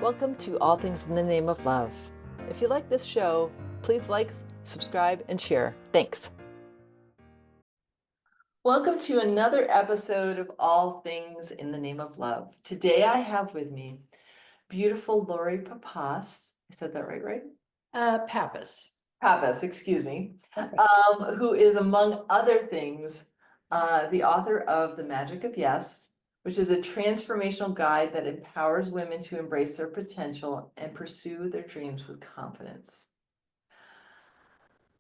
Welcome to All Things in the Name of Love. If you like this show, please like, subscribe, and share. Thanks. Welcome to another episode of All Things in the Name of Love. Today I have with me beautiful Lori Pappas. I said that right? Pappas. Pappas, excuse me. Okay. Who is, among other things, the author of The Magic of Yes, which is a transformational guide that empowers women to embrace their potential and pursue their dreams with confidence.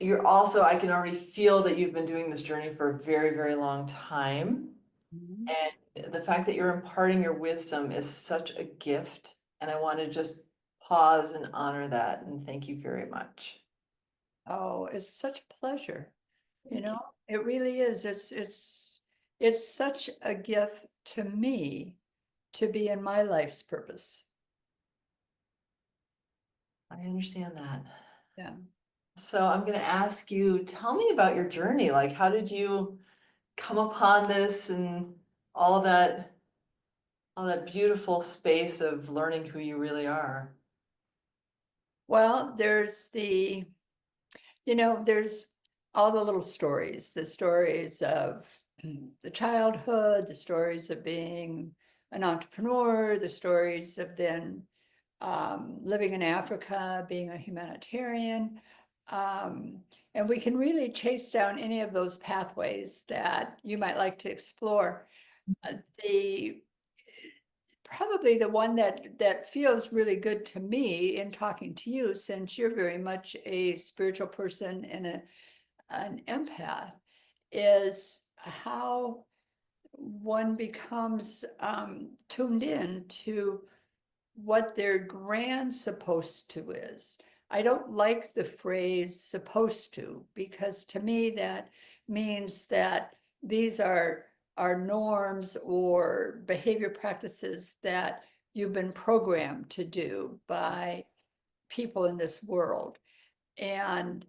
You're also, I can already feel that you've been doing this journey for a very, very long time. Mhm. And the fact that you're imparting your wisdom is such a gift. And I want to just pause and honor that. And thank you very much. Oh, it's such a pleasure. You Thank you. know, it really is. It's such a gift to me to be in my life's purpose. I understand that. Yeah. So I'm going to ask you, tell me about your journey. Like, how did you come upon this and all that beautiful space of learning who you really are? Well, there's all the little stories, the stories of the childhood, the stories of being an entrepreneur, the stories of then living in Africa, being a humanitarian. And we can really chase down any of those pathways that you might like to explore. The probably the one that feels really good to me in talking to you, since you're very much a spiritual person and an empath, is how one becomes tuned in to what their grand supposed to is. I don't like the phrase supposed to, because to me that means that these are norms or behavior practices that you've been programmed to do by people in this world. And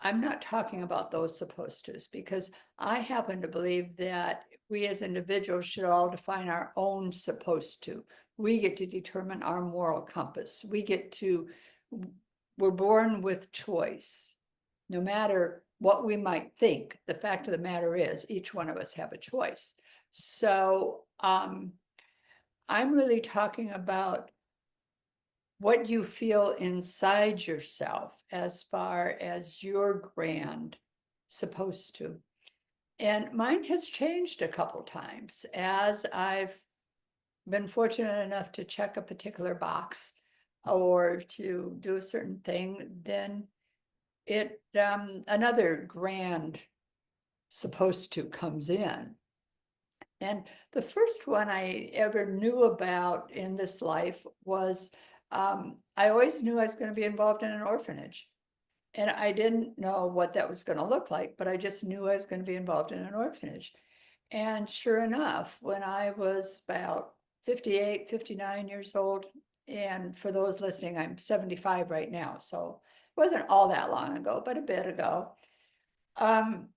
I'm not talking about those supposed tos, because I happen to believe that we as individuals should all define our own supposed to. We get to determine our moral compass. We're born with choice. No matter what we might think, the fact of the matter is each one of us have a choice. So I'm really talking about what you feel inside yourself as far as your grand supposed to. And mine has changed a couple times as I've been fortunate enough to check a particular box or to do a certain thing, then it another grand supposed to comes in. And the first one I ever knew about in this life was I always knew I was going to be involved in an orphanage. And I didn't know what that was going to look like, but I just knew I was going to be involved in an orphanage. And sure enough, when I was about 58, 59 years old, and for those listening, I'm 75 right now, so it wasn't all that long ago, but a bit ago. Um,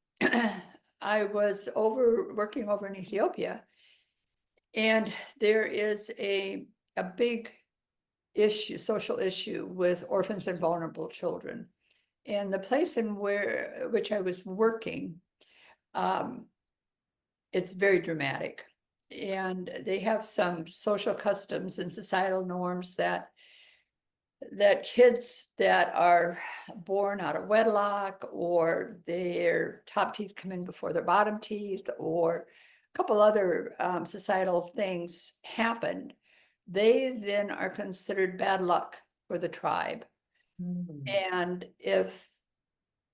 I was working over in Ethiopia, and there is a big issue, social issue with orphans and vulnerable children. And the place in which I was working, um, it's very dramatic. And they have some social customs and societal norms that kids that are born out of wedlock, or their top teeth come in before their bottom teeth, or a couple other societal things happened, they then are considered bad luck for the tribe. Mm. And if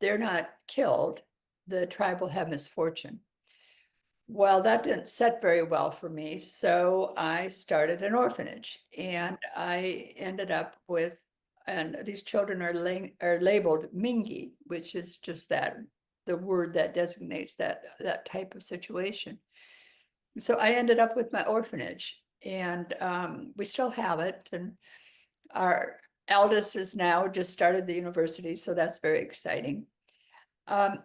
they're not killed, the tribe will have misfortune. Well, that didn't set very well for me, so I started an orphanage, and I ended up with, and these children are labeled Mingi, which is just the word that designates that type of situation. So I ended up with my orphanage, and we still have it, and our eldest is now just started the university, so that's very exciting. Um,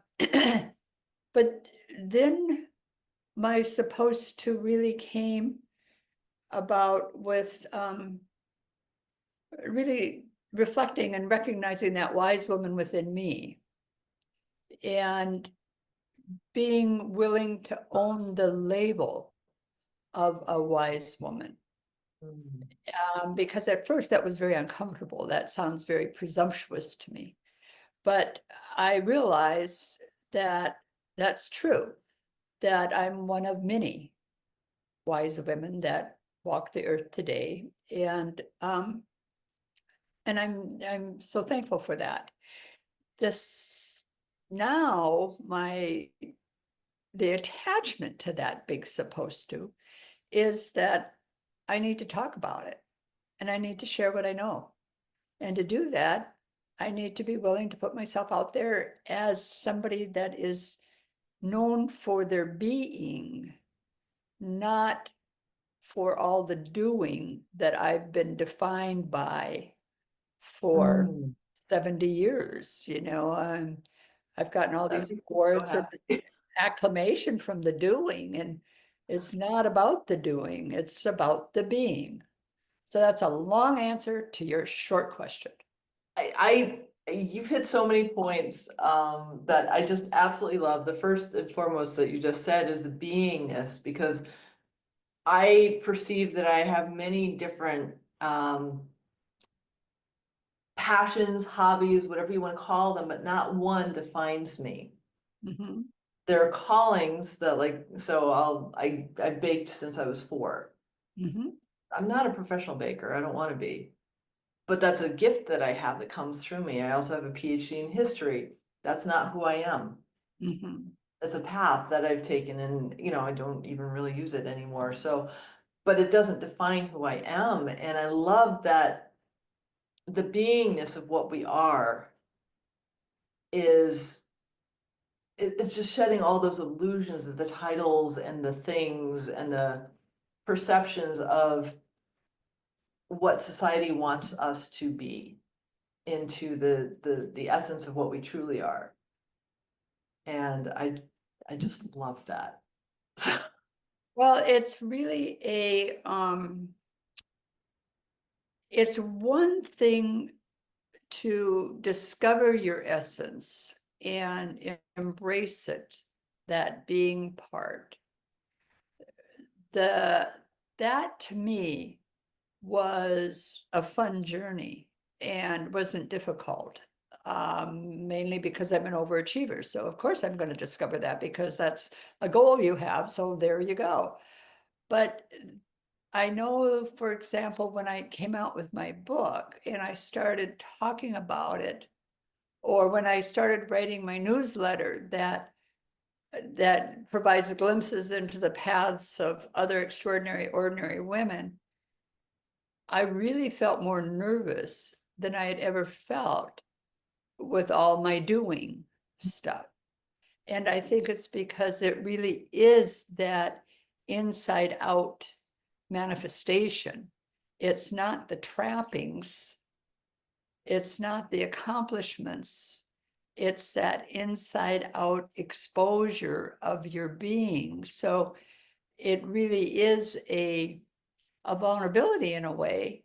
but then my supposed to really came about with really reflecting and recognizing that wise woman within me and being willing to own the label of a wise woman. Mm. Because at first that was very uncomfortable. That sounds very presumptuous to me. But I realize that that's true, that I'm one of many wise women that walk the earth today. And I'm so thankful for that. This now the attachment to that big supposed to is that I need to talk about it and I need to share what I know. And to do that, I need to be willing to put myself out there as somebody that is known for their being, not for all the doing that I've been defined by for Mm. 70 years. I've gotten all That these makes me so awards and happy. acclamation from the doing, and it's not about the doing, it's about the being. So that's a long answer to your short question. You've hit so many points that I just absolutely love. The first and foremost that you just said is the beingness, because I perceive that I have many different passions, hobbies, whatever you want to call them, but not one defines me. Mhm, There are callings that, like, so I baked since I was 4. mhm, I'm not a professional baker. I don't want to be. But that's a gift that I have that comes through me. I also have a PhD in history. That's not who I am. mhm. It's a path that I've taken, and I don't even really use it anymore. So, but it doesn't define who I am. And I love that the beingness of what we are is it's just shedding all those illusions of the titles and the things and the perceptions of what society wants us to be, into the essence of what we truly are. And I just love that. Well, it's really it's one thing to discover your essence and embrace it, that being part. The that to me was a fun journey and wasn't difficult. Mainly because I'm an overachiever. So of course I'm going to discover that because that's a goal you have. So there you go. But I know, for example, when I came out with my book and I started talking about it, or when I started writing my newsletter that provides glimpses into the paths of other extraordinary, ordinary women, I really felt more nervous than I had ever felt with all my doing stuff. And I think it's because it really is that inside out manifestation. It's not the trappings, it's not the accomplishments, it's that inside out exposure of your being. So it really is a vulnerability in a way.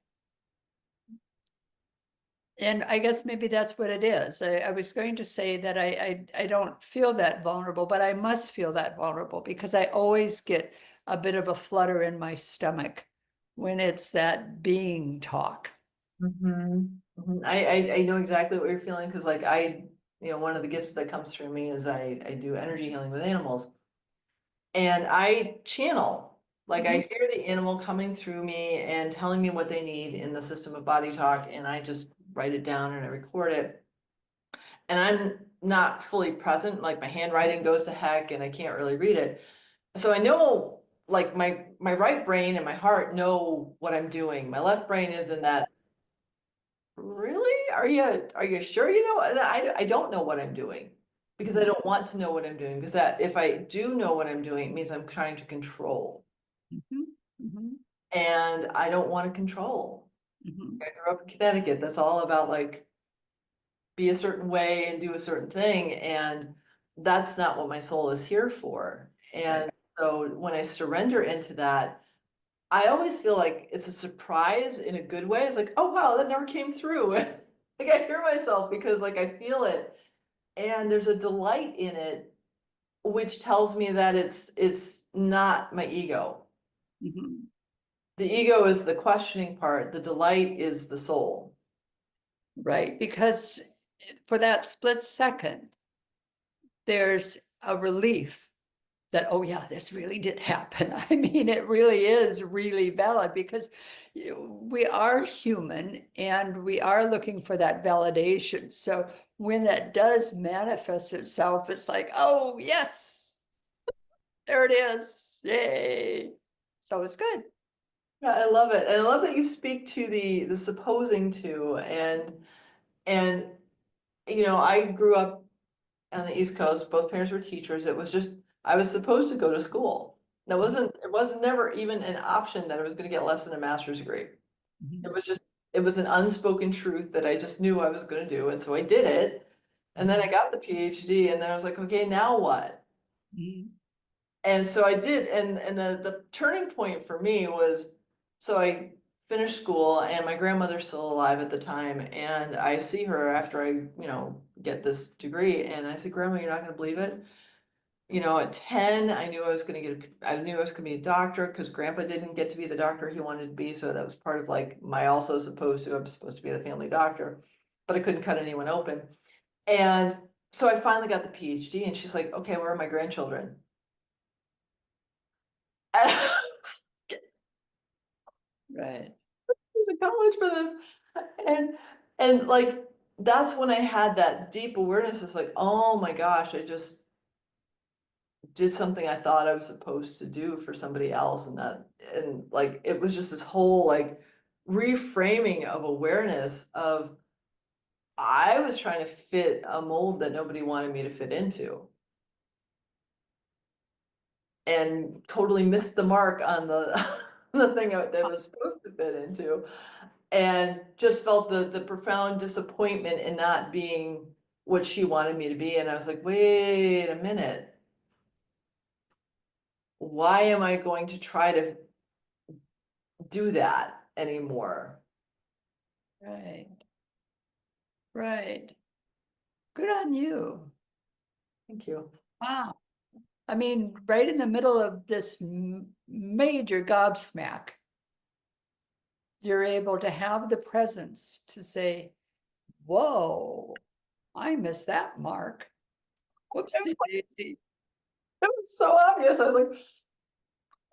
And I guess maybe that's what it is. I was going to say that I don't feel that vulnerable, but I must feel that vulnerable because I always get a bit of a flutter in my stomach when it's that being talk. Mhm, mhm. I know exactly what you're feeling, because like one of the gifts that comes through me is I do energy healing with animals, and I channel. Like, I Mhm. hear the animal coming through me and telling me what they need in the system of body talk, and I just write it down and I record it. And I'm not fully present, like my handwriting goes to heck and I can't really read it. So I know, like, my right brain and my heart know what I'm doing. My left brain is in that, really? Are you sure you know? And I don't know what I'm doing, because I don't want to know what I'm doing, because that if I do know what I'm doing, it means I'm trying to control. Mhm. Mhm. And I don't want to control. Mhm. I grew up in Connecticut. That's all about, like, be a certain way and do a certain thing. And that's not what my soul is here for. Right. And so when I surrender into that, I always feel like it's a surprise in a good way. It's like, oh wow, that never came through. Like I hear myself because like I feel it, and there's a delight in it, which tells me that it's not my ego. Mhm. The ego is the questioning part, the delight is the soul. Right, because for that split second, there's a relief that, oh yeah, this really did happen. I mean, it really is really valid because we are human and we are looking for that validation. So when that does manifest itself, it's like, oh yes, there it is. Yay. So it's good. Yeah, I love it. And I love that you speak to the supposing to and I grew up on the East Coast, both parents were teachers. It was just I was supposed to go to school. That wasn't it was never even an option that I was going to get less than a master's degree. Mhm. It was just it was an unspoken truth that I just knew I was going to do, and so I did it. And then I got the PhD, and then I was like, okay, now what? Mhm. And so I did, and the turning point for me was, so I finished school, and my grandmother's still alive at the time, and I see her after I get this degree, and I said, Grandma, you're not gonna believe it. At 10, I knew I knew I was gonna be a doctor because Grandpa didn't get to be the doctor he wanted to be, so that was part of like my also I'm supposed to be the family doctor, but I couldn't cut anyone open. And so I finally got the PhD, and she's like, okay, where are my grandchildren? Right. To college for this. And and like that's when I had that deep awareness. It's like, oh my gosh, I just did something I thought I was supposed to do for somebody else. And like it was just this whole like reframing of awareness of I was trying to fit a mold that nobody wanted me to fit into. And totally missed the mark on the the thing that I was supposed to fit into. And just felt the profound disappointment in not being what she wanted me to be. And I was like, wait a minute. Why am I going to try to do that anymore? Right. Right. Good on you. Thank you. Wow. I mean, right in the middle of this major gobsmack, you're able to have the presence to say, whoa, I missed that mark. Whoopsie daisy. It was so obvious. I was like,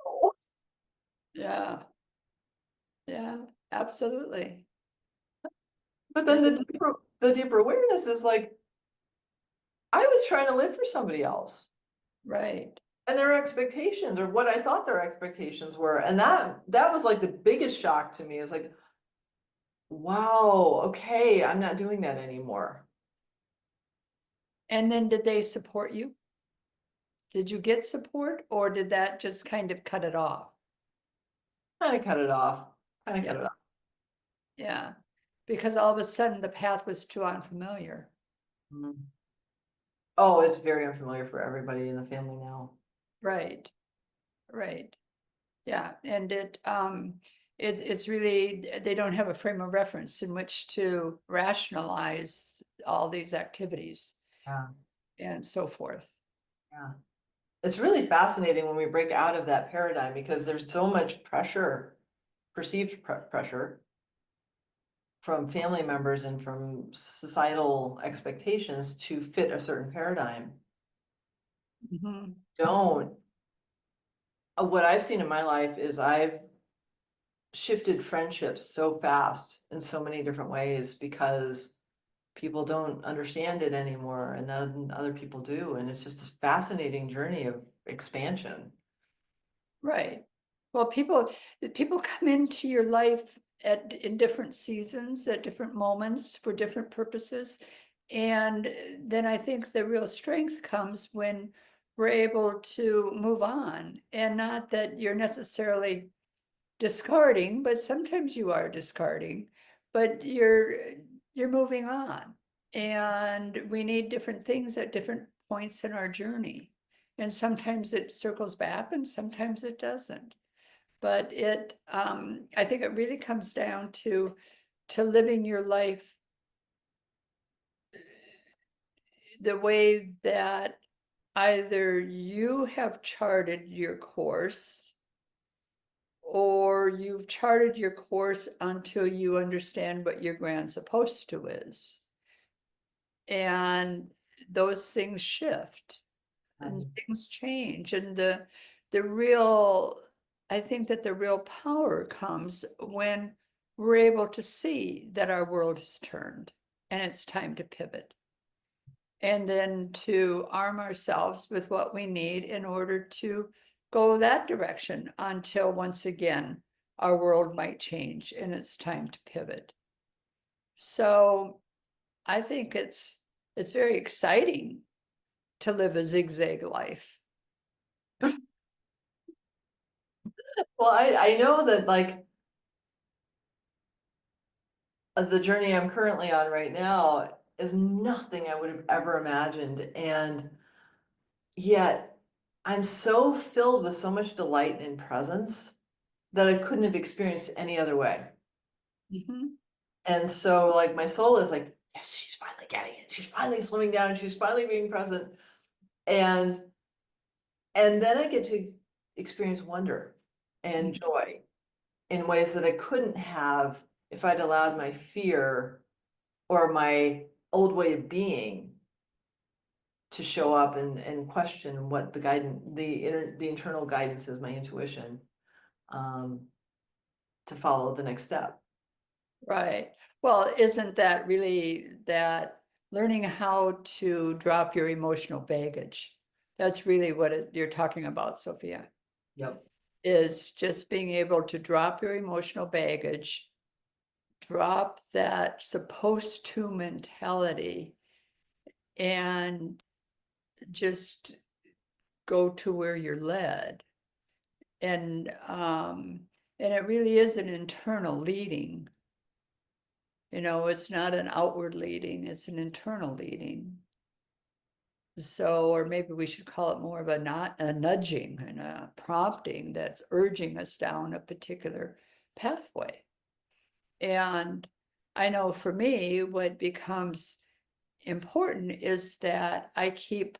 oh. Yeah, yeah, absolutely. But then It- the deeper awareness is like, I was trying to live for somebody else. Right. And their expectations or what I thought their expectations were. And that was like the biggest shock to me. Is like, wow, okay, I'm not doing that anymore. And then did they support you? Did you get support or did that just kind of cut it off? Kind of cut it off. Kind of Yeah, cut it off. yeah. Because all of a sudden the path was too unfamiliar. Mhm. Oh, it's very unfamiliar for everybody in the family now. Right, right. Yeah, and it's really, they don't have a frame of reference in which to rationalize all these activities Yeah, and so forth. yeah. It's really fascinating when we break out of that paradigm because there's so much pressure, perceived pressure from family members and from societal expectations to fit a certain paradigm. Mhm. Don't. What I've seen in my life is I've shifted friendships so fast in so many different ways because people don't understand it anymore and then other people do. And it's just a fascinating journey of expansion. Right. Well, people come into your life in different seasons, at different moments for different purposes. And then I think the real strength comes when we're able to move on, and not that you're necessarily discarding, but sometimes you are discarding, but you're moving on. And we need different things at different points in our journey. And sometimes it circles back and sometimes it doesn't. But I think it really comes down to living your life the way that either you have charted your course, or you've charted your course until you understand what your grand supposed to is. And those things shift and things change. And the real, I think that the real power comes when we're able to see that our world has turned and it's time to pivot. And then to arm ourselves with what we need in order to go that direction until once again, our world might change and it's time to pivot. So I think it's very exciting to live a zigzag life. Well, I know that like the journey I'm currently on right now is nothing I would have ever imagined. And yet I'm so filled with so much delight and presence that I couldn't have experienced any other way. Mhm. And so like my soul is like, yes, she's finally getting it. She's finally slowing down. She's finally being present. And then I get to experience wonder and Mhm. joy in ways that I couldn't have if I'd allowed my fear or my old way of being to show up and question what the guidance, the internal guidance is, my intuition, um, to follow the next step. Right. Well, isn't that really that learning how to drop your emotional baggage? That's really what you're talking about, Sophia, Yep. is just being able to drop your emotional baggage, drop that supposed to mentality, and just go to where you're led. And it really is an internal leading. It's not an outward leading, it's an internal leading. So, or maybe we should call it more of a nudging and a prompting that's urging us down a particular pathway. And I know for me, what becomes important is that I keep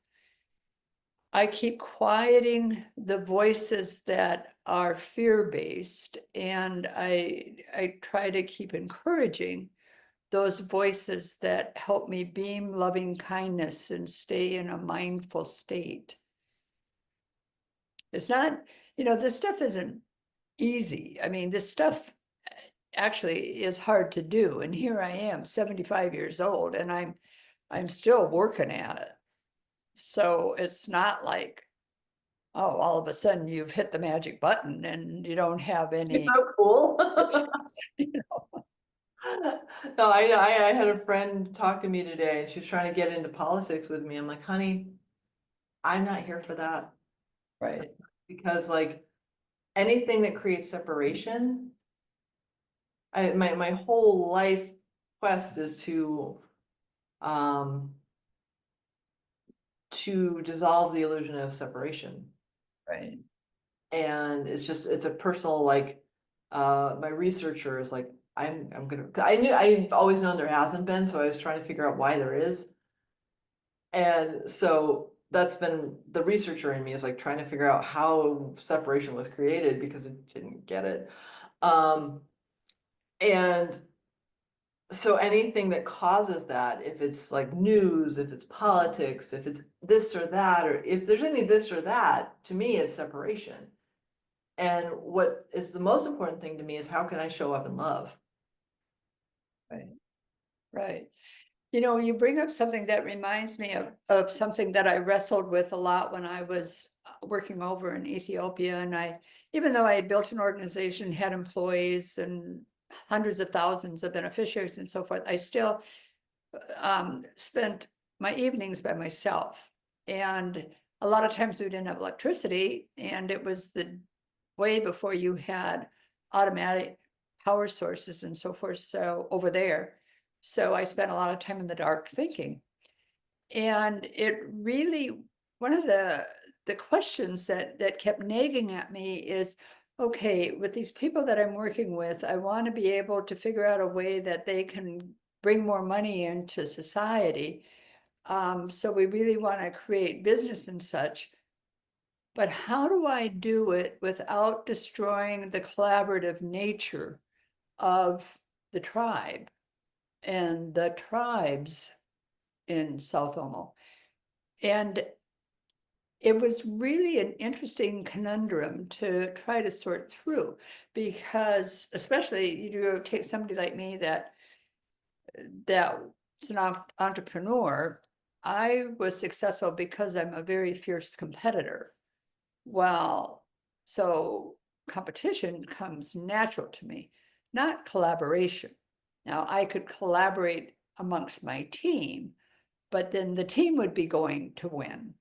quieting the voices that are fear-based, and I try to keep encouraging those voices that help me beam loving kindness and stay in a mindful state. It's not, this stuff isn't easy. I mean, this stuff actually is hard to do. And here I am, 75 years old, and I'm still working at it. So it's not like, oh, all of a sudden you've hit the magic button and you don't have It's any, so cool. you know, No, I had a friend talk to me today and she was trying to get into politics with me. I'm like, honey, I'm not here for that. right, Because like anything that creates separation, my whole life quest is um to dissolve the illusion of separation. right, And it's a personal like my researcher is like, I'm gonna, I've always known there hasn't been, so I was trying to figure out why there is. And so that's been the researcher in me is like trying to figure out how separation was created because it didn't get it. Um, and so anything that causes that, if it's like news, if it's politics, if it's this or that, or if there's any this or that, to me is separation. And what is the most important thing to me is how can I show up in love? right, right. You bring up something that reminds me of something that I wrestled with a lot when I was working over in Ethiopia. And even though I had built an organization, had employees and hundreds of thousands of beneficiaries and so forth, I still spent my evenings by myself. And a lot of times we didn't have electricity, and it was the way before you had automatic power sources and so forth. So over there. So I spent a lot of time in the dark thinking. And it really, one of the questions that kept nagging at me is, okay, with these people that I'm working with, I want to be able to figure out a way that they can bring more money into society. So we really want to create business and such. But how do I do it without destroying the collaborative nature of the tribe and the tribes in South Omo? And it was really an interesting conundrum to try to sort through, because especially you take somebody like me that's an entrepreneur. I was successful because I'm a very fierce competitor. Well, so competition comes natural to me, not collaboration. Now, I could collaborate amongst my team, but then the team would be going to win.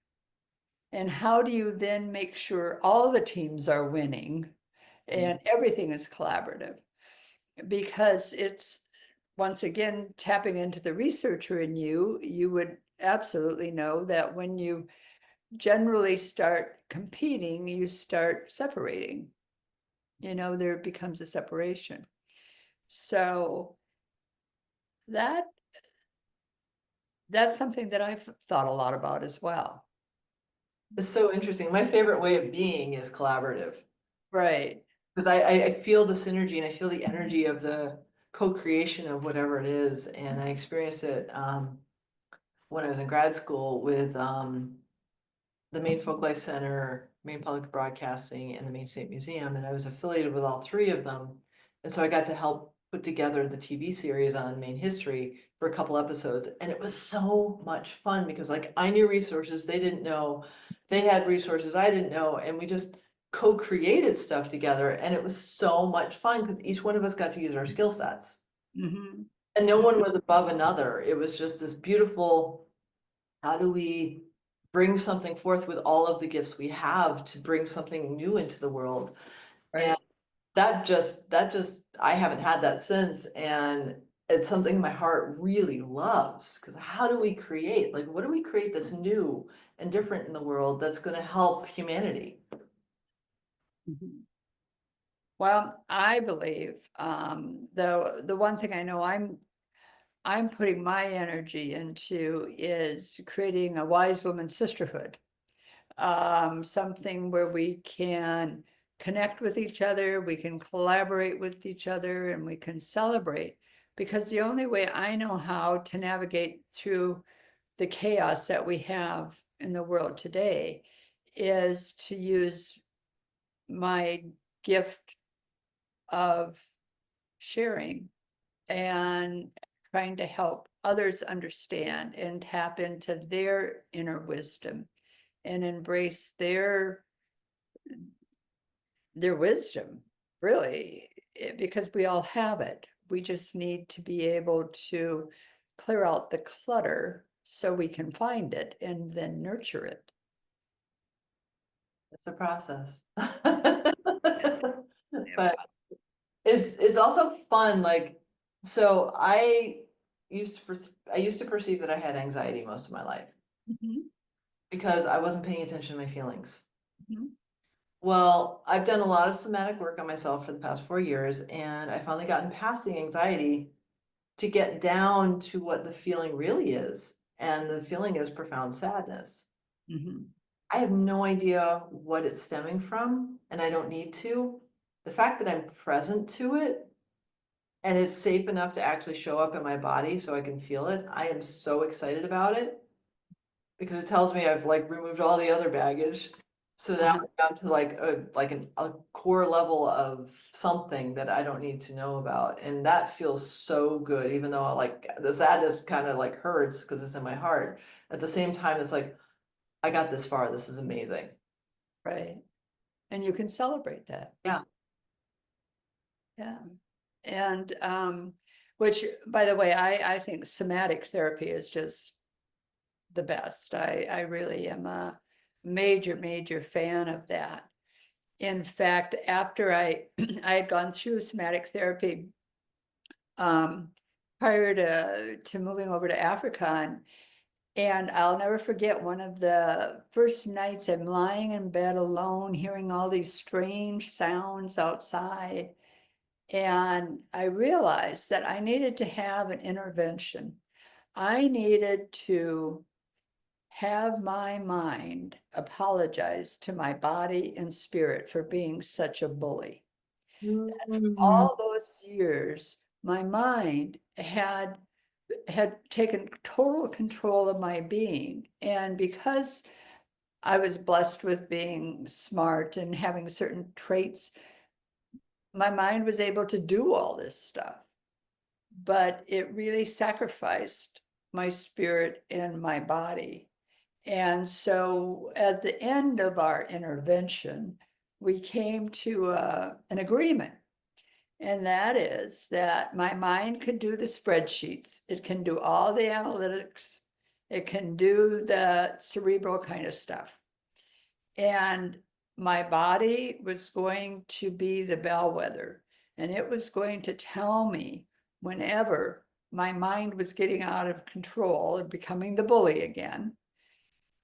And how do you then make sure all the teams are winning and everything is collaborative? Because it's, once again, tapping into the researcher in you, you would absolutely know that when you generally start competing, you start separating. There becomes a separation. So that that's something that I've thought a lot about as well. It's so interesting. My favorite way of being is collaborative. Right. Because I feel the synergy and I feel the energy of the co-creation of whatever it is. And I experienced it when I was in grad school with the Maine Folklife Center, Maine Public Broadcasting, and the Maine State Museum, and I was affiliated with all three of them. And so I got to help put together the TV series on Maine history for a couple episodes, and it was so much fun because like I knew resources they didn't know, they had resources I didn't know, and we just co-created stuff together, and it was so much fun because each one of us got to use our skill sets. Mm-hmm. And no one was above another. It was just this beautiful, how do we bring something forth with all of the gifts we have to bring something new into the world? And Right. that just, I haven't had that since. And it's something my heart really loves because how do we create? Like, what do we create that's new and different in the world that's going to help humanity? Mhm. Well, I believe the one thing I know I'm putting my energy into is creating a wise woman sisterhood. Something where we can connect with each other, we can collaborate with each other, and we can celebrate. Because the only way I know how to navigate through the chaos that we have in the world today is to use my gift of sharing and trying to help others understand and tap into their inner wisdom and embrace their wisdom, really, because we all have it. We just need to be able to clear out the clutter so we can find it and then nurture it. It's a process. Yeah. But it's also fun. Like, so I used to perceive that I had anxiety most of my life Mhm, because I wasn't paying attention to my feelings. mhm, Well, I've done a lot of somatic work on myself for the past 4 years, and I finally gotten past the anxiety to get down to what the feeling really is. And the feeling is profound sadness. mhm. I have no idea what it's stemming from, and I don't need to. The fact that I'm present to it and it's safe enough to actually show up in my body so I can feel it, I am so excited about it because it tells me I've like removed all the other baggage. So now Uh-huh. I'm down to like a core level of something that I don't need to know about. And that feels so good, even though like the sadness kind of like hurts because it's in my heart. At the same time, it's like, I got this far. This is amazing. Right. And you can celebrate that. Yeah. Yeah. And which, by the way, I think somatic therapy is just the best. I really am a major fan of that. In fact, after I had gone through somatic therapy um, prior to moving over to Africa, And I'll never forget one of the first nights I'm lying in bed alone, hearing all these strange sounds outside. And I realized that I needed to have an intervention. I needed to have my mind apologize to my body and spirit for being such a bully. Mm. All those years, my mind had taken total control of my being. And because I was blessed with being smart and having certain traits, my mind was able to do all this stuff. But it really sacrificed my spirit and my body. And so at the end of our intervention, we came to an agreement. And that is that my mind can do the spreadsheets. It can do all the analytics. It can do the cerebral kind of stuff. And my body was going to be the bellwether. And it was going to tell me whenever my mind was getting out of control and becoming the bully again.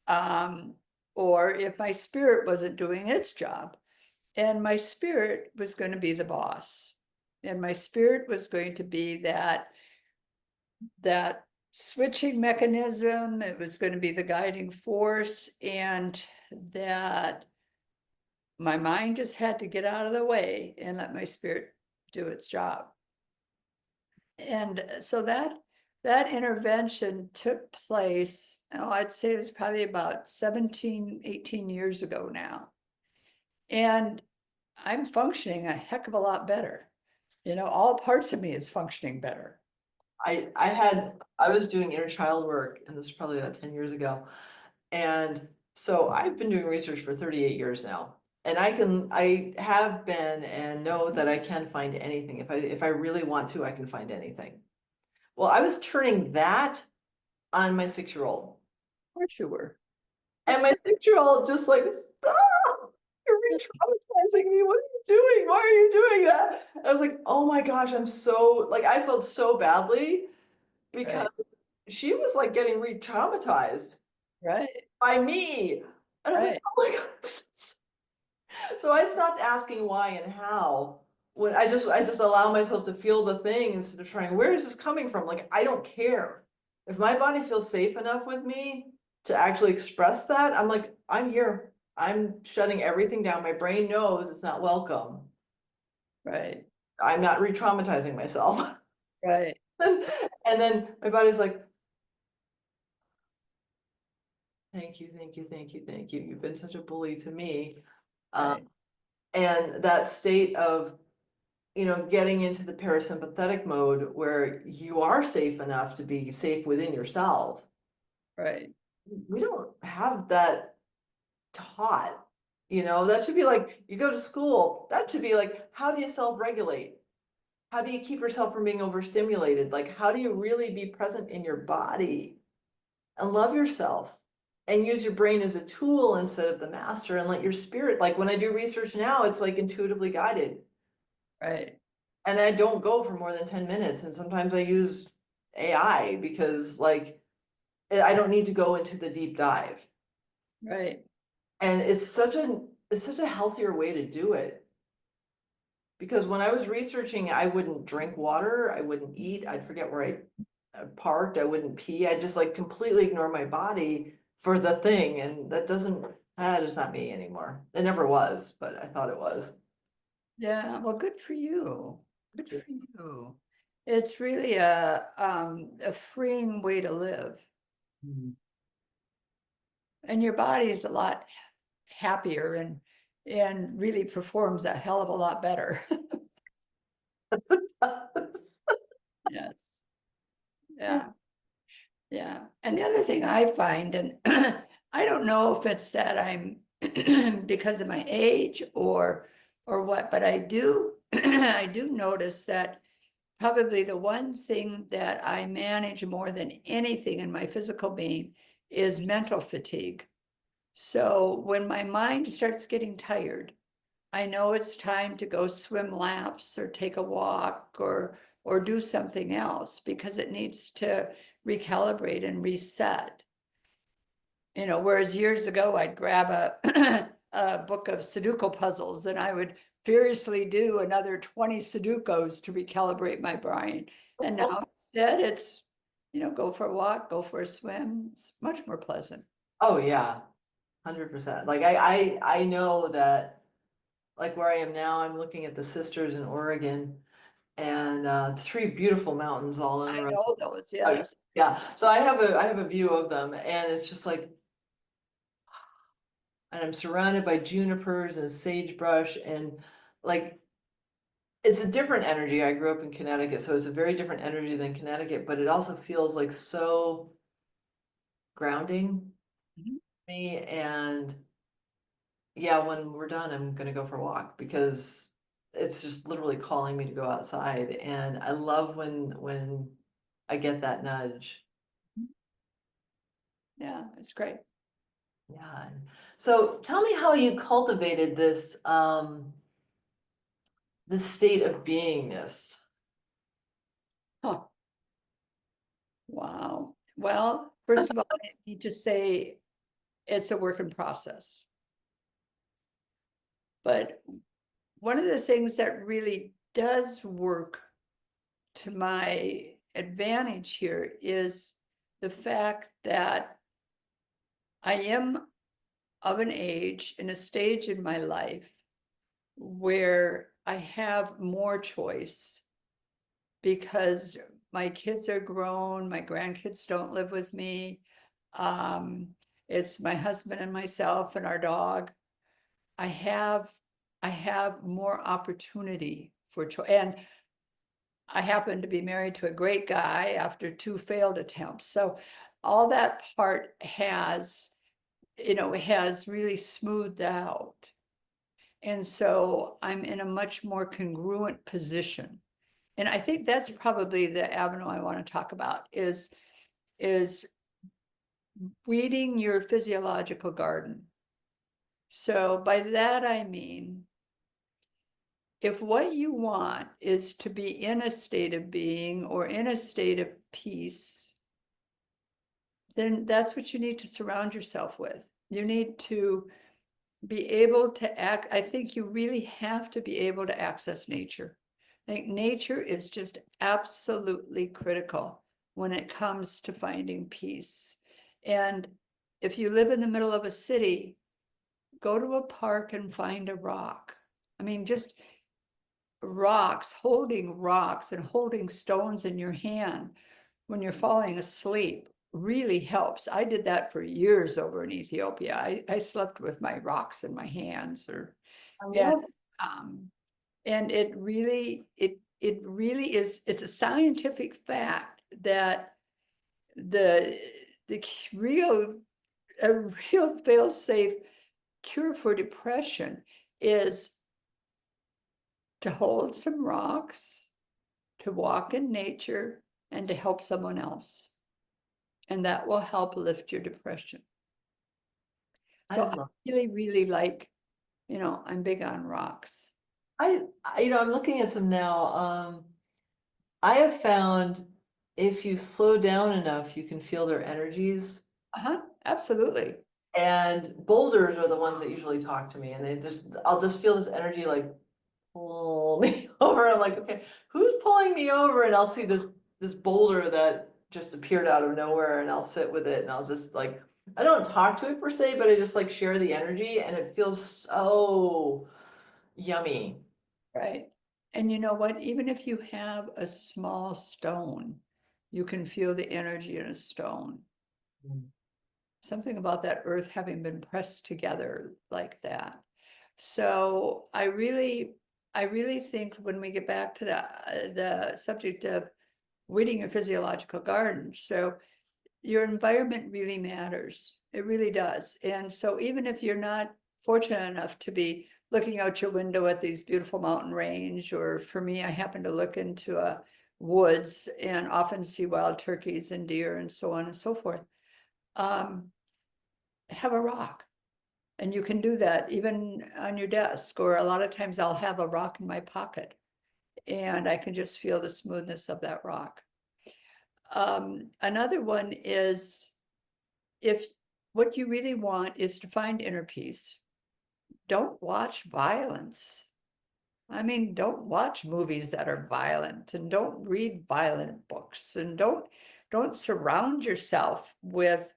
Or if my spirit wasn't doing its job. And my spirit was going to be the boss. And my spirit was going to be that switching mechanism. It was going to be the guiding force, and that my mind just had to get out of the way and let my spirit do its job. And so that intervention took place, oh, I'd say it was probably about 17, 18 years ago now. And I'm functioning a heck of a lot better. All parts of me is functioning better. I was doing inner child work, and this was probably about 10 years ago. And so I've been doing research for 38 years now. And I have been and know that I can find anything. If I really want to, I can find anything. Well, I was turning that on my 6-year-old. Of course you were. And my 6-year-old just like, stop, you're re-traumatizing me. What are you doing? Why are you doing that? I was like, oh my gosh, I'm so like, I felt so badly because Right, she was like getting re-traumatized right, by me. And I'm like, right, oh my God. So I stopped asking why and how. When I just allow myself to feel the thing instead of trying, where is this coming from? Like, I don't care. If my body feels safe enough with me to actually express that, I'm like, I'm here. I'm shutting everything down. My brain knows it's not welcome. right, I'm not re-traumatizing myself. right, And then my body's like, thank you, thank you, thank you, thank you. You've been such a bully to me. Um, right, and that state of getting into the parasympathetic mode where you are safe enough to be safe within yourself. right, We don't have that taught. That should be like, you go to school, that should be like, how do you self-regulate? How do you keep yourself from being overstimulated? Like, how do you really be present in your body and love yourself and use your brain as a tool instead of the master, and let your spirit, like when I do research now, it's like intuitively guided. right, And I don't go for more than 10 minutes. And sometimes I use AI because like I don't need to go into the deep dive. right. And it's such a healthier way to do it. Because when I was researching, I wouldn't drink water, I wouldn't eat, I'd forget where I parked, I wouldn't pee, I'd just like completely ignore my body for the thing. And that is not me anymore. It never was, but I thought it was. Yeah, well, good for you. Good for you. It's really a freeing way to live. Mhm. And your body is a lot happier and really performs a hell of a lot better. Yes. Yeah. Yeah. And the other thing I find, and I don't know if it's that I'm because of my age or what, but I do I do notice that probably the one thing that I manage more than anything in my physical being is mental fatigue. So when my mind starts getting tired, I know it's time to go swim laps or take a walk or do something else because it needs to recalibrate and reset. You know, whereas years ago, I'd grab a, a book of Sudoku puzzles and I would furiously do another 20 Sudokus to recalibrate my brain. And now instead it's, you know, go for a walk, go for a swim. It's much more pleasant. Oh, yeah, 100%. Like I know that, like where I am now, I'm looking at the Sisters in Oregon, and three beautiful mountains all in a I row. know those, Oh, yeah. yes. Yeah, so I have a view of them, and it's just like, and I'm surrounded by junipers and sagebrush, and like it's a different energy. I grew up in Connecticut, so it's a very different energy than Connecticut, but it also feels like so grounding Mhm. to me. And yeah, when we're done, I'm gonna go for a walk because it's just literally calling me to go outside. And I love when I get that nudge. Yeah, it's great. Yeah. So tell me how you cultivated this state of beingness. Huh. Wow. Well, first of all, I need to say it's a work in process. But one of the things that really does work to my advantage here is the fact that I am of an age in a stage in my life where I have more choice because my kids are grown, my grandkids don't live with me. Um, it's my husband and myself and our dog. I have I have more opportunity for choice. And I happen to be married to a great guy after two failed attempts. So all that part has, you know, has really smoothed out. And so I'm in a much more congruent position. And I think that's probably the avenue I want to talk about is weeding your physiological garden. So by that I mean, if what you want is to be in a state of being or in a state of peace, then that's what you need to surround yourself with. You need to be able to act. I think you really have to be able to access nature. I think nature is just absolutely critical when it comes to finding peace. And if you live in the middle of a city, go to a park and find a rock. I mean, just holding rocks and holding stones in your hand when you're falling asleep really helps. I did that for years over in Ethiopia. I slept with my rocks in my hands or I and love um and it really is, it's a scientific fact that the the real a real fail-safe cure for depression is to hold some rocks, to walk in nature, and to help someone else. And that will help lift your depression. I So I love really, really like, you know, I'm big on rocks. you know, I'm looking at some now. I have found if you slow down enough, you can feel their energies. Uh-huh, absolutely. And boulders are the ones that usually talk to me, and I'll just feel this energy like pull me over. I'm like, okay, who's pulling me over? And I'll see this boulder that just appeared out of nowhere, and I'll sit with it, and I'll just like, I don't talk to it per se, but I just like share the energy, and it feels so yummy. Right. And you know what? Even if you have a small stone, you can feel the energy in a stone. Mm. Something about that earth having been pressed together like that. So I really think when we get back to the subject of weeding a physiological garden, so your environment really matters. It really does. And so even if you're not fortunate enough to be looking out your window at these beautiful mountain range, or for me, I happen to look into a woods and often see wild turkeys and deer and so on and so forth. Um, have a rock. And you can do that even on your desk, or a lot of times I'll have a rock in my pocket and I can just feel the smoothness of that rock. Another one is if what you really want is to find inner peace. Don't watch violence. I mean, don't watch movies that are violent, and don't read violent books, and don't surround yourself with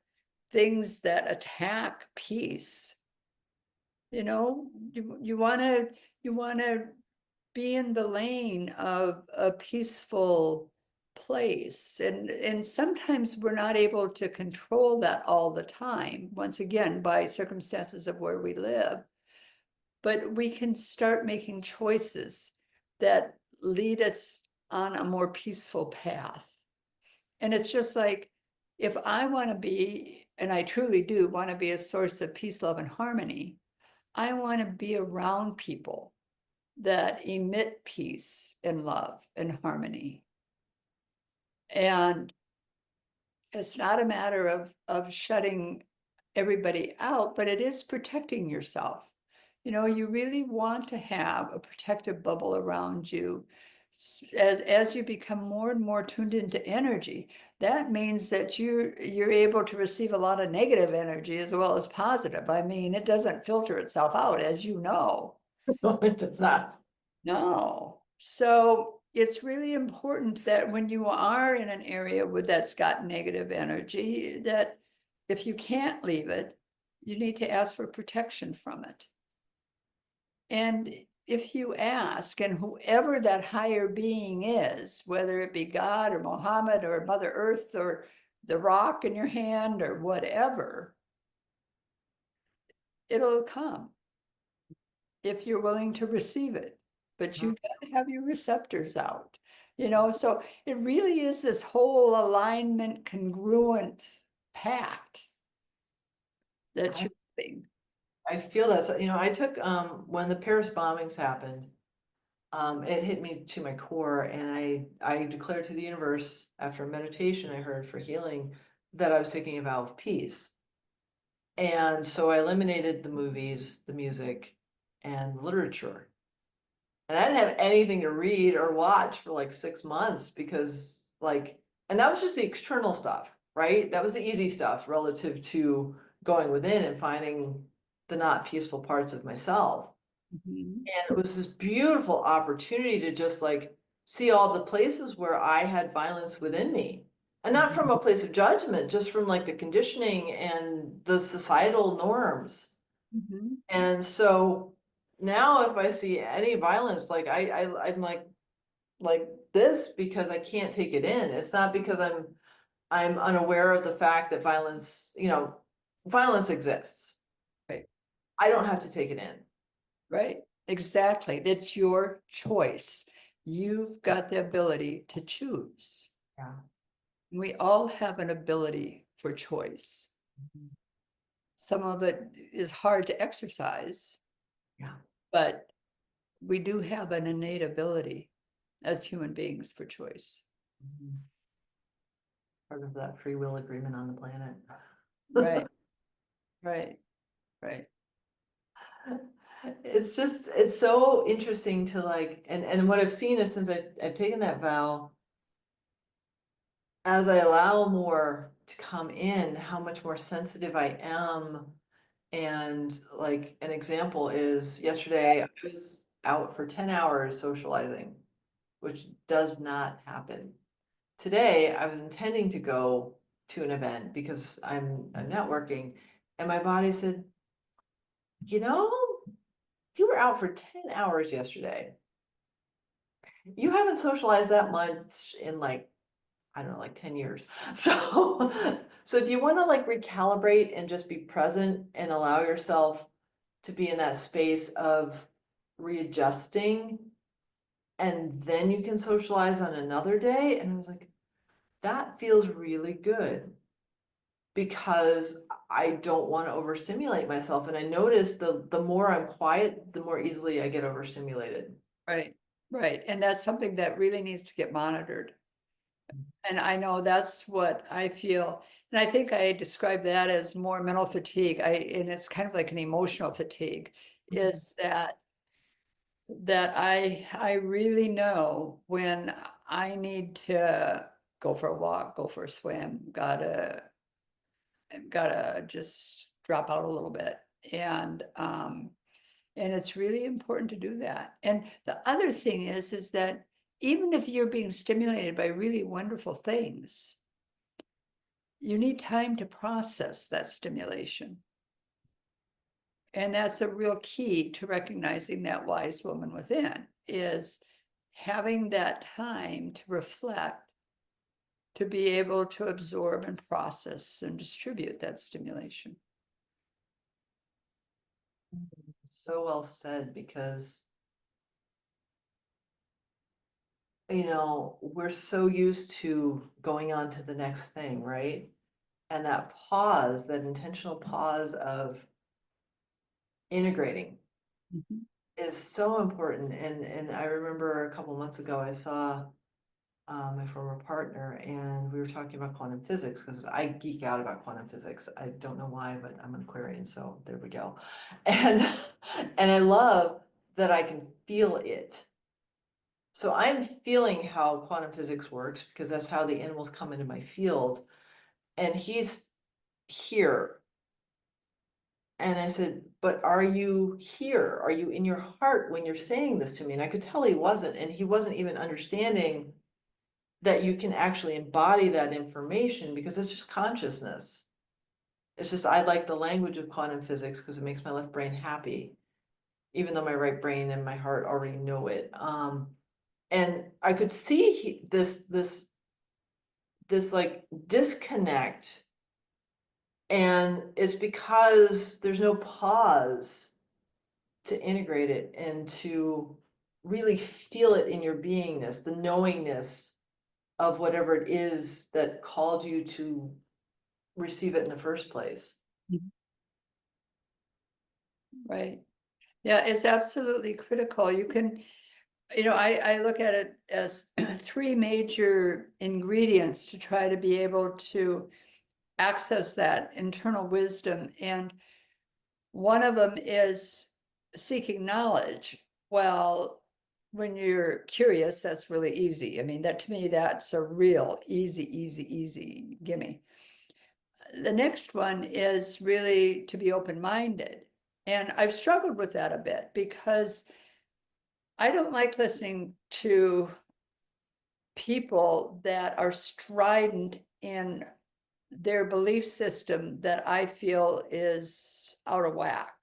things that attack peace. You know, you want to be in the lane of a peaceful place, and sometimes we're not able to control that all the time, once again, by circumstances of where we live. But we can start making choices that lead us on a more peaceful path. And it's just like, if I want to be, and I truly do want to be a source of peace, love, and harmony, I want to be around people that emit peace and love and harmony. And it's not a matter of shutting everybody out, but it is protecting yourself. You know, you really want to have a protective bubble around you. As you become more and more tuned into energy, that means that you're able to receive a lot of negative energy as well as positive. I mean, it doesn't filter itself out, as you know. No, it does not. No. So it's really important that when you are in an area where that's got negative energy, that if you can't leave it, you need to ask for protection from it. And if you ask, and whoever that higher being is, whether it be God or Muhammad or Mother Earth or the rock in your hand or whatever, it'll come if you're willing to receive it. But you got to have your receptors out, you know. So it really is this whole alignment, congruent pact that you're living. I feel that, so, you know, I took, when the Paris bombings happened, it hit me to my core, and I declared to the universe, after a meditation I heard for healing, that I was taking a vow of peace. And so I eliminated the movies, the music, and the literature. And I didn't have anything to read or watch for like 6 months because like, and that was just the external stuff, right? That was the easy stuff relative to going within and finding the not peaceful parts of myself. Mhm. And it was this beautiful opportunity to just like see all the places where I had violence within me. And not from a place of judgment, just from like the conditioning and the societal norms. Mhm. And so now if I see any violence, like I'm like this because I can't take it in. It's not because I'm unaware of the fact that violence, you know, violence exists. Right, I don't have to take it in. right, exactly. It's your choice. You've got the ability to choose. Yeah. We all have an ability for choice. Some of it is hard to exercise, Yeah. but we do have an innate ability as human beings for choice. Mhm. Part of that free will agreement on the planet. Right, right, right. It's just, it's so interesting to like, and what I've seen is since I've taken that vow, as I allow more to come in, how much more sensitive I am. And like an example is yesterday I was out for 10 hours socializing, which does not happen. Today I was intending to go to an event because I'm networking, and my body said, you know, you were out for 10 hours yesterday. You haven't socialized that much in like, I don't know, like 10 years. So, so if you want to like recalibrate and just be present and allow yourself to be in that space of readjusting, and then you can socialize on another day. And I was like, that feels really good because I don't want to overstimulate myself. And I noticed the more I'm quiet, the more easily I get overstimulated. Right, right. And that's something that really needs to get monitored. And I know that's what I feel. And I think I describe that as more mental fatigue. And it's kind of like an emotional fatigue, is that I really know when I need to go for a walk, go for a swim, gotta gotta just drop out a little bit. And it's really important to do that. And the other thing is that even if you're being stimulated by really wonderful things, you need time to process that stimulation. And that's a real key to recognizing that wise woman within, is having that time to reflect, to be able to absorb and process and distribute that stimulation. So well said, because you know, we're so used to going on to the next thing, right? And that pause, that intentional pause of integrating Mhm. is so important. And I remember a couple months ago, I saw my former partner, and we were talking about quantum physics, because I geek out about quantum physics. I don't know why, but I'm an Aquarian, so there we go. And and I love that I can feel it. So I'm feeling how quantum physics works, because that's how the animals come into my field. And he's here. And I said, but are you here? Are you in your heart when you're saying this to me? And I could tell he wasn't. And he wasn't even understanding that you can actually embody that information, because it's just consciousness. It's just, I like the language of quantum physics because it makes my left brain happy, even though my right brain and my heart already know it. And I could see this like disconnect, and it's because there's no pause to integrate it and to really feel it in your beingness, the knowingness of whatever it is that called you to receive it in the first place. Right. Yeah, it's absolutely critical. You can, I look at it as three major ingredients to try to be able to access that internal wisdom. And one of them is seeking knowledge. Well, when you're curious, that's really easy. I mean, that to me, that's a real easy gimme. The next one is really to be open-minded. And I've struggled with that a bit, because I don't like listening to people that are strident in their belief system that I feel is out of whack.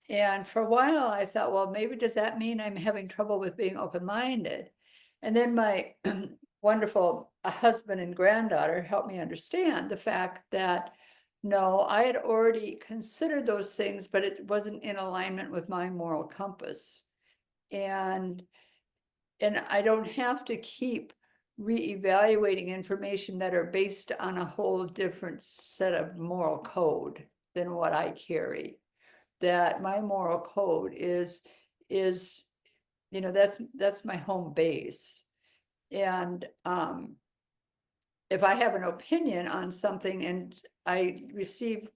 And for a while I thought, well, maybe does that mean I'm having trouble with being open-minded? And then my wonderful husband and granddaughter helped me understand the fact that no, I had already considered those things, but it wasn't in alignment with my moral compass. And I don't have to keep reevaluating information that are based on a whole different set of moral code than what I carry. That my moral code is that's my home base. And if I have an opinion on something and I receive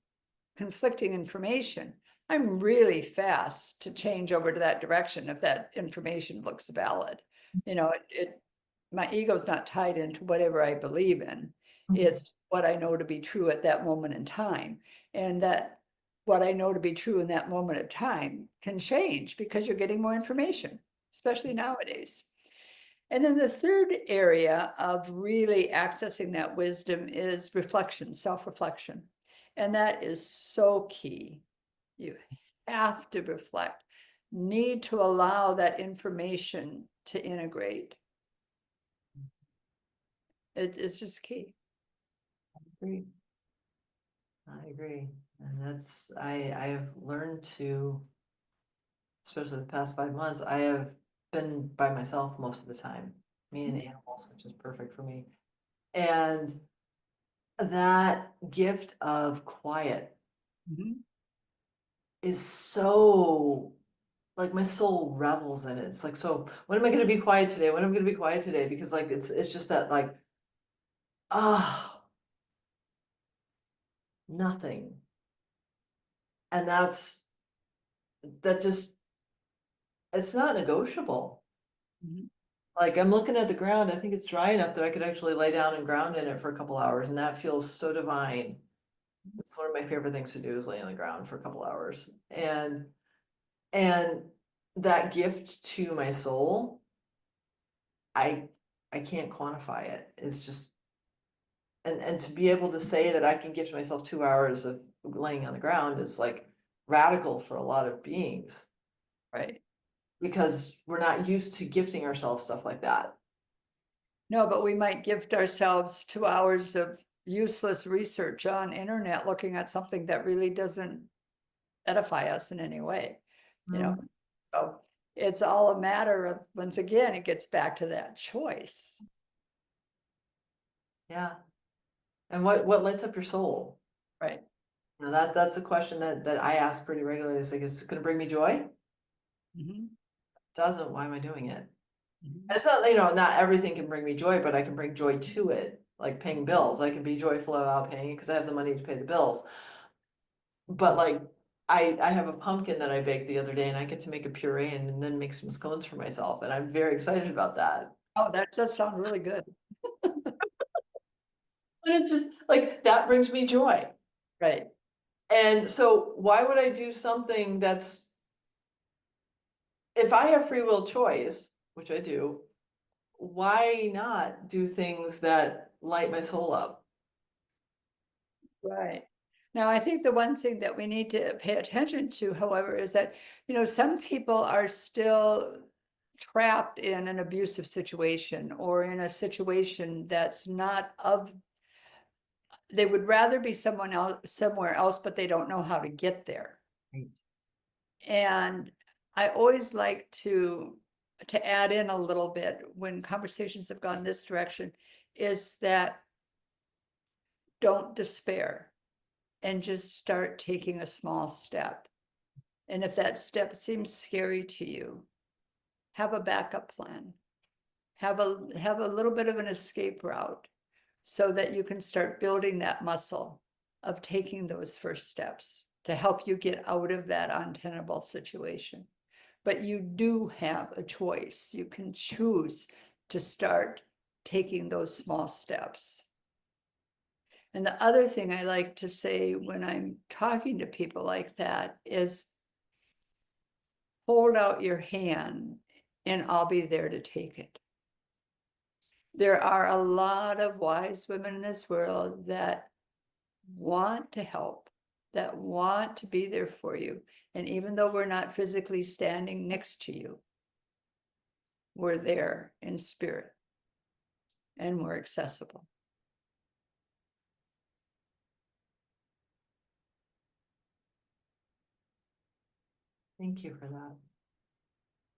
conflicting information, I'm really fast to change over to that direction if that information looks valid. My ego's not tied into whatever I believe in. It's what I know to be true at that moment in time. And that what I know to be true in that moment of time can change because you're getting more information, especially nowadays. And then the third area of really accessing that wisdom is reflection, self-reflection. And that is so key. You have to reflect, need to allow that information to integrate. It's just key. Agree. I agree. And that's, I have learned to, especially the past 5 months, I have been by myself most of the time, me and animals, which is perfect for me. And that gift of quiet Mhm. is so, like, my soul revels in it. It's like, so when am I going to be quiet today? When am I going to be quiet today? Because like, it's just that like, ah, nothing. And that just, it's not negotiable. Mhm. Like, I'm looking at the ground, I think it's dry enough that I could actually lay down and ground in it for a couple hours, and that feels so divine. It's one of my favorite things to do is lay on the ground for a couple hours. And that gift to my soul, I I can't quantify it. It's just, and to be able to say that I can gift myself 2 hours of laying on the ground is like radical for a lot of beings Right. because we're not used to gifting ourselves stuff like that. No, but we might gift ourselves 2 hours of useless research on internet, looking at something that really doesn't edify us in any way, you know? So it's all a matter of, once again, it gets back to that choice. Yeah. And what lights up your soul? Right. You know, that's a question that I ask pretty regularly. It's like, is it gonna bring me joy? Mhm, Doesn't, why am I doing it? mhm. And it's not, not everything can bring me joy, but I can bring joy to it, like paying bills. I can be joyful about paying it because I have the money to pay the bills. But like, I have a pumpkin that I baked the other day and I get to make a puree and then make some scones for myself, and I'm very excited about that. Oh, that does sound really good. But it's just like, that brings me joy. Right. And so why would I do something that's, if I have free will choice, which I do, why not do things that light my soul up? Right. Now, I think the one thing that we need to pay attention to, however, is that, some people are still trapped in an abusive situation or in a situation that's not of, they would rather be someone else, somewhere else, but they don't know how to get there. Right. And I always like to add in a little bit when conversations have gone this direction, is that don't despair and just start taking a small step. And if that step seems scary to you, have a backup plan. Have a little bit of an escape route so that you can start building that muscle of taking those first steps to help you get out of that untenable situation. But you do have a choice. You can choose to start taking those small steps. And the other thing I like to say when I'm talking to people like that is hold out your hand and I'll be there to take it. There are a lot of wise women in this world that want to help, that want to be there for you. And even though we're not physically standing next to you, we're there in spirit and we're accessible. Thank you for that.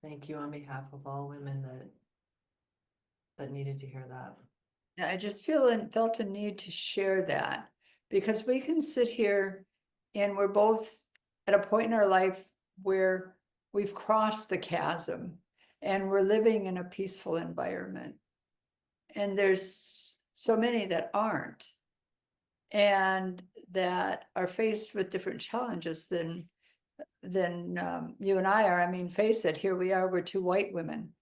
Thank you on behalf of all women that needed to hear that. I just felt a need to share that because we can sit here and we're both at a point in our life where we've crossed the chasm and we're living in a peaceful environment. And there's so many that aren't and that are faced with different challenges than you and I are. I mean, face it, here we are, we're two white women.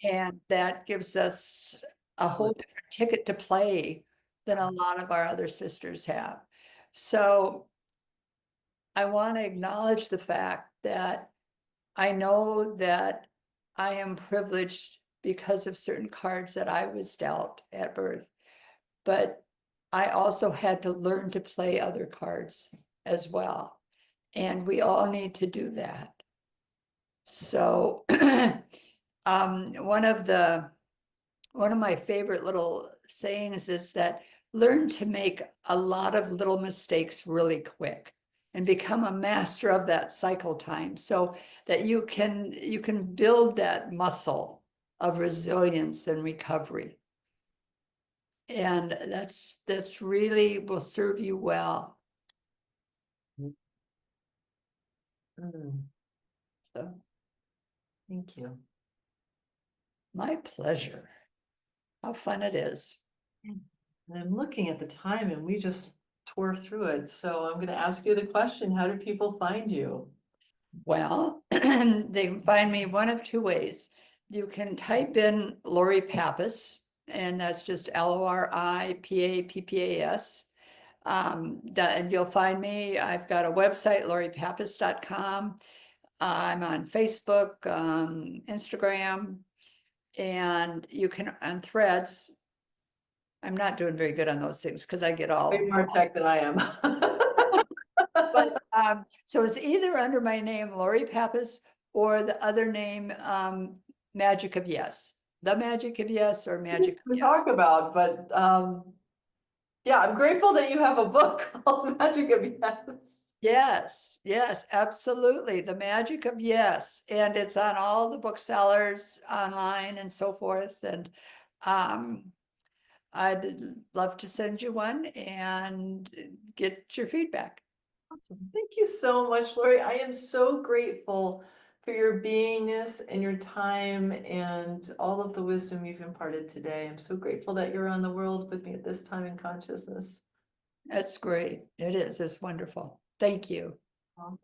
And that gives us a whole different ticket to play than a lot of our other sisters have. So I want to acknowledge the fact that I know that I am privileged because of certain cards that I was dealt at birth, but I also had to learn to play other cards as well. And we all need to do that. So one of my favorite little sayings is that learn to make a lot of little mistakes really quick and become a master of that cycle time so that you can build that muscle of resilience and recovery. And that's really will serve you well. Mm, So thank you. my pleasure. How fun it is. And I'm looking at the time and we just tore through it. So I'm going to ask you the question, how do people find you? Well, they can find me one of two ways. you can type in Lori Pappas, and that's just LORIPAPPAS. And you'll find me. I've got a website, loripappas.com. I'm on Facebook, Instagram, and you can on Threads. I'm not doing very good on those things because I get Way all, more tech than I am. but so it's either under my name, Lori Pappas, or the other name, Magic of Yes. The Magic of Yes or Magic of We Yes. talk about, but yeah, I'm grateful that you have a book called Magic of Yes. Yes, yes, absolutely. The Magic of Yes. And it's on all the booksellers online and so forth. And I'd love to send you one and get your feedback. Awesome. Thank you so much, Lori. I am so grateful for your beingness and your time and all of the wisdom you've imparted today. I'm so grateful that you're on the world with me at this time in consciousness. That's great. It is. It's wonderful. Thank you. Awesome.